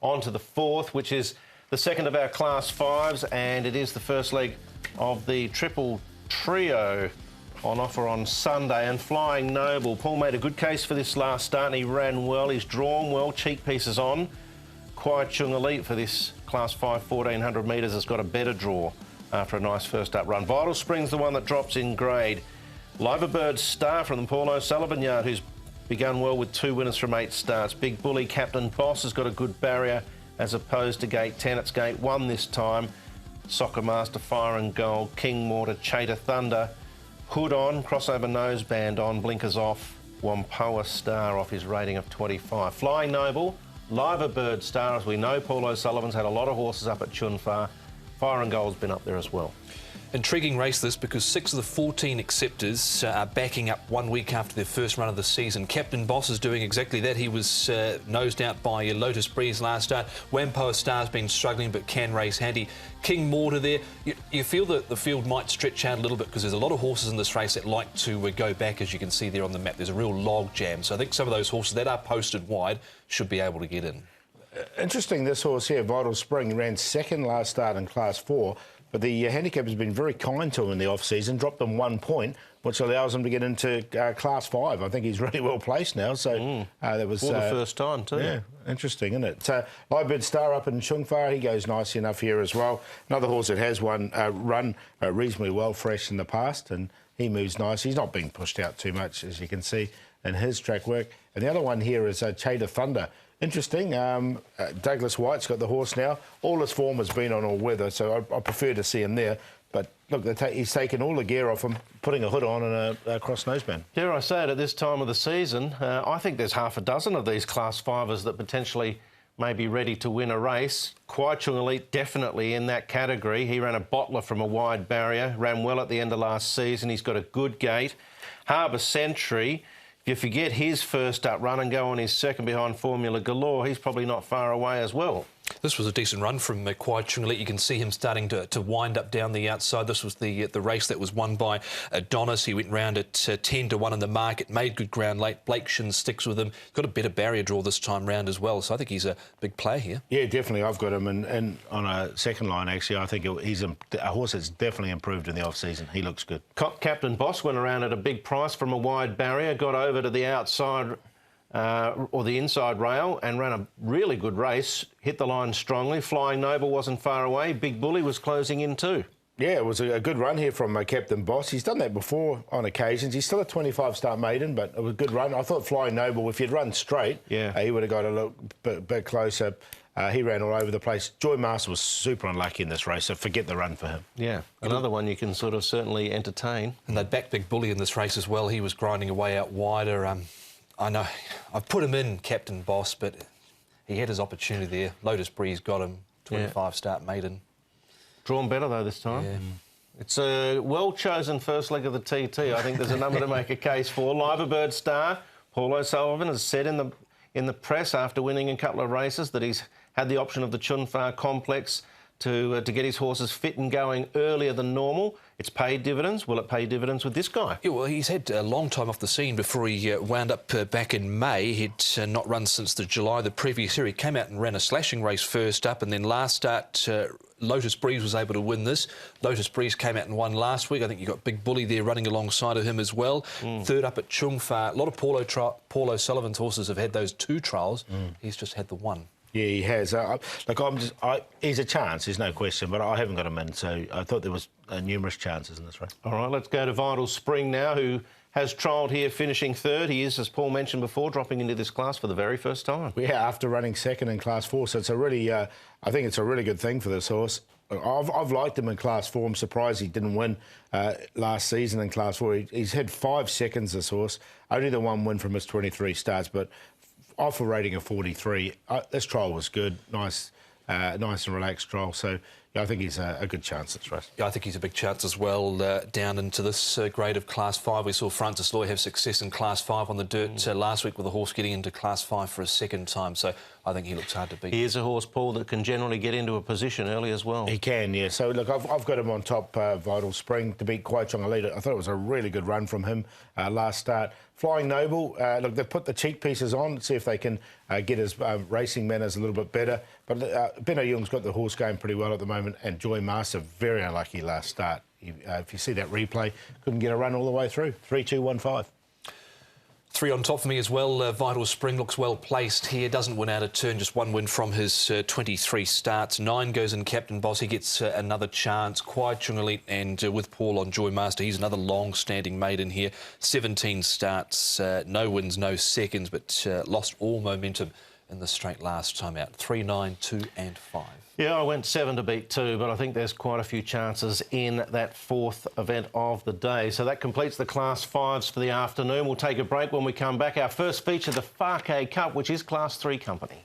On to the fourth, which is the second of our Class 5s, and it is the first leg of the triple trio on offer on Sunday. And Flying Noble, Paul made a good case for this last start and he ran well. He's drawn well, cheek pieces on. Kwai Chung Elite for this Class 5 1400 metres has got a better draw after a nice first up run. Vital Spring's the one that drops in grade. Liverbird Star from the Paul O'Sullivan yard, who's begun well with 2 winners from 8 starts. Big Bully Captain Boss has got a good barrier as opposed to gate 10. It's gate 1 this time. Soccer Master Fire and Gold, King Mortar, Chater Thunder, Hood on, crossover noseband on, blinkers off, Wampoa Star off his rating of 25. Flying Noble, Liverbird Star, as we know, Paul O'Sullivan's had a lot of horses up at Chun Fa. Fire and Gold's been up there as well. Intriguing race this because 6 of the 14 acceptors are backing up 1 week after their first run of the season. Captain Boss is doing exactly that. He was nosed out by Lotus Breeze last start. Wampoa Star's been struggling but can race handy. King Mortar there. You feel that the field might stretch out a little bit because there's a lot of horses in this race that like to go back, as you can see there on the map. There's a real log jam. So I think some of those horses that are posted wide should be able to get in. Interesting, this horse here, Vital Spring, ran second last start in Class 4. But the handicap has been very kind to him in the off-season, dropped him 1 point, which allows him to get into Class 5. I think he's really well placed now. So that was for the first time too. Yeah, interesting, isn't it? Liverbird Star up in Chung Fa, he goes nicely enough here as well. Another horse that has run reasonably well, fresh in the past, and he moves nice. He's not being pushed out too much, as you can see in his track work. And the other one here is Chater Thunder. Interesting. Douglas White's got the horse now. All his form has been on all weather, so I prefer to see him there. But look, he's taken all the gear off him, putting a hood on and a cross noseband. Dare I say it, at this time of the season, I think there's half a dozen of these Class 5ers that potentially may be ready to win a race. Kwai Chung Elite definitely in that category. He ran a bottler from a wide barrier, ran well at the end of last season. He's got a good gate. Harbour Sentry, if you forget his first up run and go on his second behind Formula Galore, he's probably not far away as well. This was a decent run from Kwai Chung Elite. You can see him starting to wind up down the outside. This was the race that was won by Adonis. He went round at 10 to 1 in the market, made good ground late. Blake Shin sticks with him. Got a better barrier draw this time round as well. So I think he's a big player here. Yeah, definitely. I've got him and on a second line, actually. I think he's a horse that's definitely improved in the off-season. He looks good. Captain Boss went around at a big price from a wide barrier, got over to the outside or the inside rail and ran a really good race, hit the line strongly. Flying Noble wasn't far away. Big Bully was closing in too. Yeah, it was a good run here from Captain Boss. He's done that before on occasions. He's still a 25-start maiden, but it was a good run. I thought Flying Noble, if he'd run straight, he would have got a little bit closer. He ran all over the place. Joy Master was super unlucky in this race, so forget the run for him. Yeah, another one you can sort of certainly entertain. And they backed Big Bully in this race as well. He was grinding away out wider. I know I've put him in, Captain Boss, but he had his opportunity there. Lotus Breeze got him, 25-start maiden. Drawn better, though, this time. Yeah. It's a well-chosen first leg of the TT. I think there's a number to make a case for. Liverbird Star, Paul O'Sullivan has said in the press after winning a couple of races that he's had the option of the Chun Fa complex to get his horses fit and going earlier than normal. It's paid dividends. Will it pay dividends with this guy? Yeah, well, he's had a long time off the scene before he wound up back in May. He'd not run since the July the previous year. He came out and ran a slashing race first up, and then last start, Lotus Breeze was able to win this. Lotus Breeze came out and won last week. I think you got Big Bully there running alongside of him as well. Third up at Chung Fa. A lot of Paul O'Sullivan's horses have had those 2 trials. He's just had the 1. Yeah, he has. Look, he's a chance, there's no question, but I haven't got him in, so I thought there was numerous chances in this race. All right, let's go to Vital Spring now, who has trialled here, finishing third. He is, as Paul mentioned before, dropping into this class for the very first time. Yeah, after running second in Class 4, so it's a really, I think it's a really good thing for this horse. I've liked him in Class 4. I'm surprised he didn't win last season in Class 4. He's had 5 seconds, this horse. Only the 1 win from his 23 starts, but off a rating of 43. This trial was good, nice and relaxed trial. So I think he's a good chance this race. Yeah, I think he's a big chance as well down into this grade of Class 5. We saw Francis Loy have success in Class 5 on the dirt last week with a horse getting into Class 5 for a second time, so I think he looks hard to beat. He is a horse, Paul, that can generally get into a position early as well. He can, yeah. So, look, I've got him on top, Vital Spring, to beat Kwai Chonga Leader. I thought it was a really good run from him last start. Flying Noble, look, they've put the cheek pieces on, see if they can get his racing manners a little bit better. But Benno Jung's got the horse going pretty well at the moment, and Joy Master, very unlucky last start. If you see that replay, couldn't get a run all the way through. 3-2-1-5. 3 on top for me as well. Vital Spring looks well placed here. Doesn't win out of turn, just 1 win from his 23 starts. 9 goes in Captain Boss. He gets another chance. Kwai Chonga Leader and with Paul on Joy Master, he's another long-standing maiden here. 17 starts, no wins, no seconds, but lost all momentum in the straight last time out. 3, 9, 2 and 5. Yeah, I went 7 to beat 2, but I think there's quite a few chances in that 4th event of the day. So that completes the Class 5s for the afternoon. We'll take a break. When we come back, our first feature, the Whakei Cup, which is Class 3 company.